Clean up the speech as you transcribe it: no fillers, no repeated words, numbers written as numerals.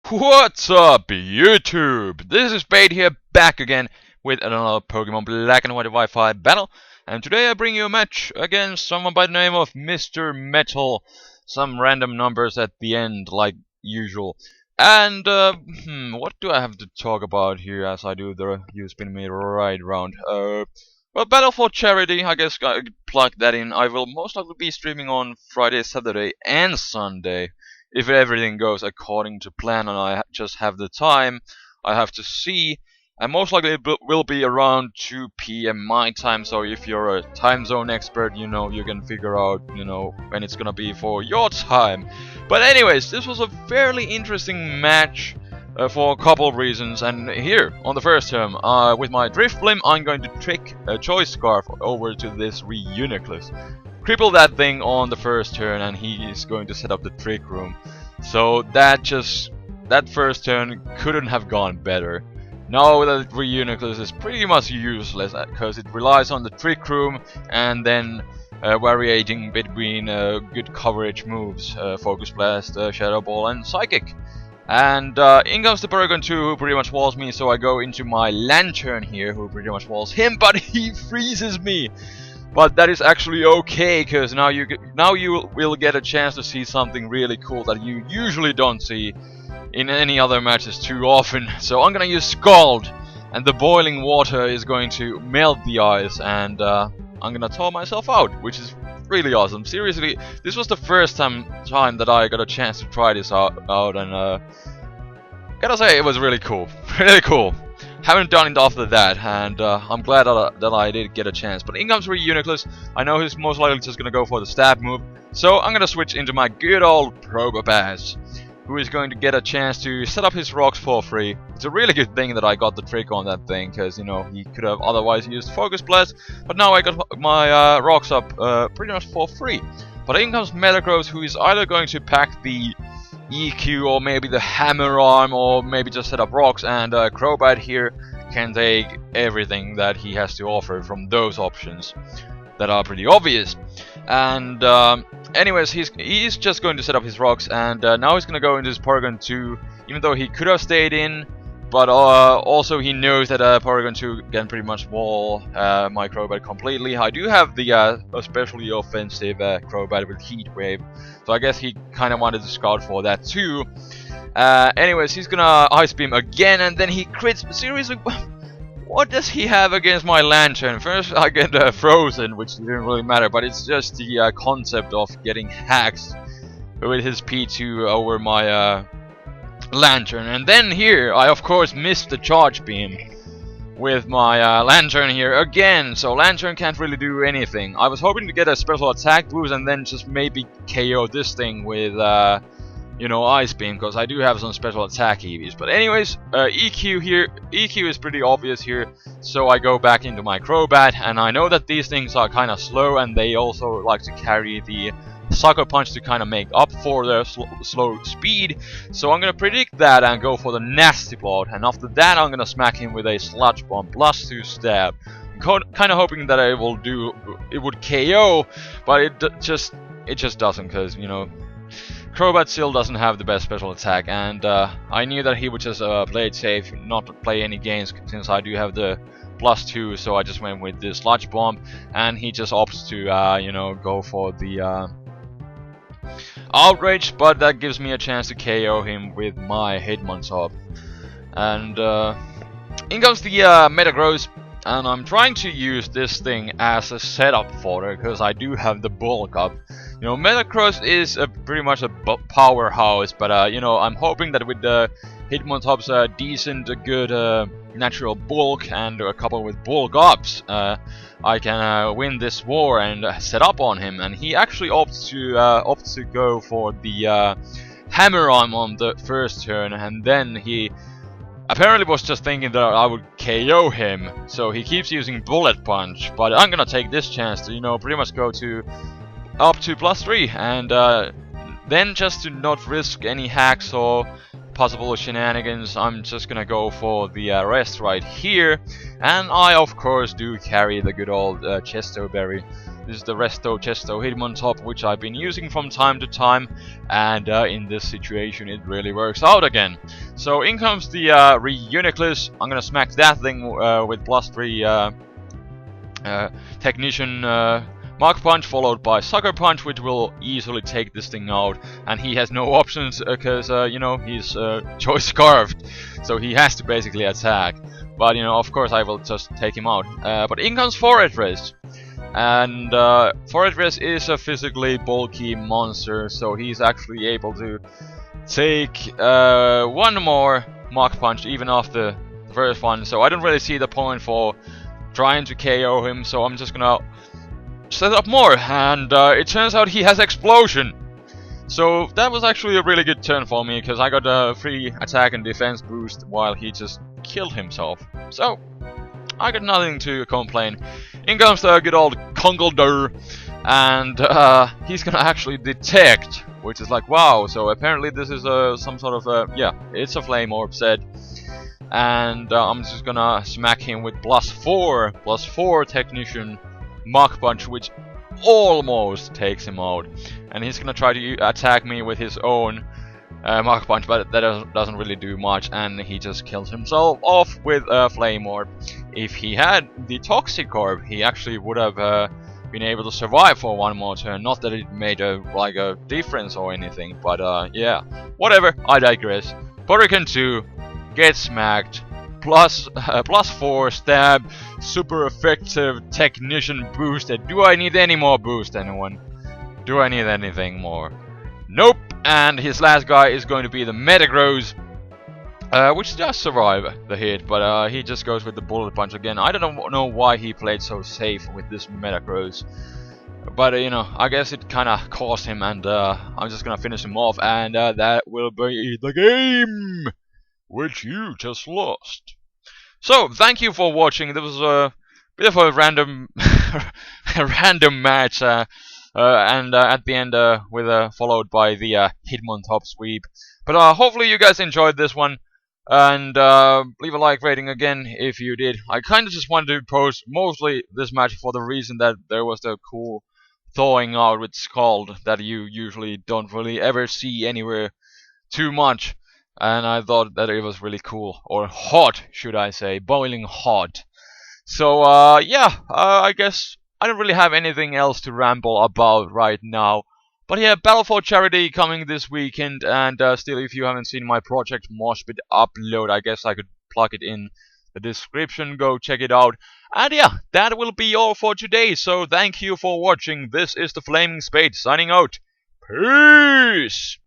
What's up, YouTube? This is Spade here, back again with another Pokemon Black and White Wi-Fi battle. And today I bring you a match against someone by the name of Mr. Metal. Some random numbers at the end, like usual. And, what do I have to talk about here as I do the You Spin Me Right round? Well, Battle for Charity, I guess I could plug that in. I will most likely be streaming on Friday, Saturday, and Sunday. If everything goes according to plan and I just have the time, I have to see. And most likely it will be around 2 PM my time, so if you're a time zone expert, you know, you can figure out, you know, when it's gonna be for your time. But anyways, this was a fairly interesting match for a couple of reasons, and here, on the first term, with my Drift Blim, I'm going to trick a Choice Scarf over to this Reuniclus. Cripple that thing on the first turn and he is going to set up the Trick Room. So that first turn couldn't have gone better. Now that Reuniclus is pretty much useless because it relies on the Trick Room and then varying between good coverage moves, Focus Blast, Shadow Ball and Psychic. And in comes the Paragon 2 who pretty much walls me, so I go into my Lantern here who pretty much walls him, but he freezes me! But that is actually okay, because now you will get a chance to see something really cool that you usually don't see in any other matches too often. So I'm gonna use Scald, and the boiling water is going to melt the ice, and I'm gonna thaw myself out, which is really awesome. Seriously, this was the first time that I got a chance to try this out and gotta say it was really cool, really cool. Haven't done it after that, and I'm glad that I did get a chance. But in comes Reuniclus. I know he's most likely just gonna go for the stab move, so I'm gonna switch into my good old Probopass, who is going to get a chance to set up his rocks for free. It's a really good thing that I got the trick on that thing, because, you know, he could have otherwise used Focus Blast, but now I got my rocks up pretty much for free. But in comes Metagross, who is either going to pack the EQ or maybe the Hammer Arm or maybe just set up rocks, and Crobat here can take everything that he has to offer from those options that are pretty obvious. And anyways, he's just going to set up his rocks, and now he's gonna go into his Paragon 2, even though he could have stayed in, but also he knows that Paragon 2 can pretty much wall my Crobat completely. I do have the especially offensive Crobat with Heat Wave, so I guess he kind of wanted to scout for that too. Anyways, he's gonna Ice Beam again, and then he crits. Seriously, what does he have against my Lantern? First I get Frozen, which didn't really matter, but it's just the concept of getting hacks with his P2 over my Lantern. And then here, I of course missed the Charge Beam with my Lantern here again, so Lantern can't really do anything. I was hoping to get a special attack boost and then just maybe KO this thing with, you know, Ice Beam, because I do have some special attack EVs. But anyways, EQ here, EQ is pretty obvious here, so I go back into my Crobat, and I know that these things are kind of slow, and they also like to carry the Sucker Punch to kind of make up for their slow speed, so I'm gonna predict that and go for the Nasty Plot, and after that I'm gonna smack him with a Sludge Bomb plus 2 stab. Kind of hoping that it would KO, but it just doesn't, because, you know, Crobat still doesn't have the best special attack, and I knew that he would just play it safe, not play any games, since I do have the plus 2, so I just went with the Sludge Bomb, and he just opts to, you know, go for the Outrage, but that gives me a chance to KO him with my Hitmontop. And in comes the Metagross, and I'm trying to use this thing as a setup fodder, because I do have the Bulk Up. You know, Metagross is pretty much a powerhouse, but you know, I'm hoping that with the Hitmontop's decent, good natural bulk and a couple with bulk ups, I can win this war and set up on him. And he actually opts to go for the Hammer Arm on the first turn, and then he apparently was just thinking that I would KO him, so he keeps using Bullet Punch. But I'm gonna take this chance to, you know, pretty much go to up to plus 3, and then just to not risk any hacks or possible shenanigans, I'm just gonna go for the rest right here, and I of course do carry the good old Chesto Berry. This is the Resto Chesto Hitmontop, which I've been using from time to time, and in this situation it really works out again. So in comes the Reuniclus. I'm gonna smack that thing with +3 Technician Mach Punch, followed by Sucker Punch, which will easily take this thing out. And he has no options because, you know, he's choice carved, so he has to basically attack. But, you know, of course I will just take him out. But in comes Fortress. And Fortress is a physically bulky monster, so he's actually able to take one more Mach Punch even after the first one. So I don't really see the point for trying to KO him, so I'm just gonna set up more, and it turns out he has Explosion. So that was actually a really good turn for me, because I got a free attack and defense boost while he just killed himself. So I got nothing to complain. In comes the good old Kongolder, and he's gonna actually detect, which is like, wow. So apparently this is some sort of yeah, it's a Flame Orb set. And I'm just gonna smack him with +4 Technician Mach Punch, which almost takes him out. And he's gonna try to attack me with his own Mach Punch, but that doesn't really do much, and he just kills himself off with a Flame Orb. If he had the Toxic Orb, he actually would have been able to survive for one more turn. Not that it made a difference or anything, but yeah, whatever, I digress. Hurricane 2 gets smacked, +4 stab, super effective Technician boosted. Do I need any more boost, anyone? Do I need anything more? Nope. And his last guy is going to be the Metagross, which does survive the hit, but he just goes with the Bullet Punch again. I don't know why he played so safe with this Metagross, but you know, I guess it kinda cost him, and I'm just gonna finish him off, and that will be the game, which you just lost. So, thank you for watching. There was a bit of a random a random match, and at the end followed by the Hitmontop sweep. But hopefully you guys enjoyed this one, and leave a like rating again if you did. I kind of just wanted to post mostly this match for the reason that there was the cool thawing out with Scald that you usually don't really ever see anywhere too much. And I thought that it was really cool, or hot, should I say, boiling hot. So yeah, I guess I don't really have anything else to ramble about right now. But yeah, Battle for Charity coming this weekend, and still, if you haven't seen my Project Moshpit upload, I guess I could plug it in the description. Go check it out. And yeah, that will be all for today. So thank you for watching. This is the Flaming Spade signing out. Peace!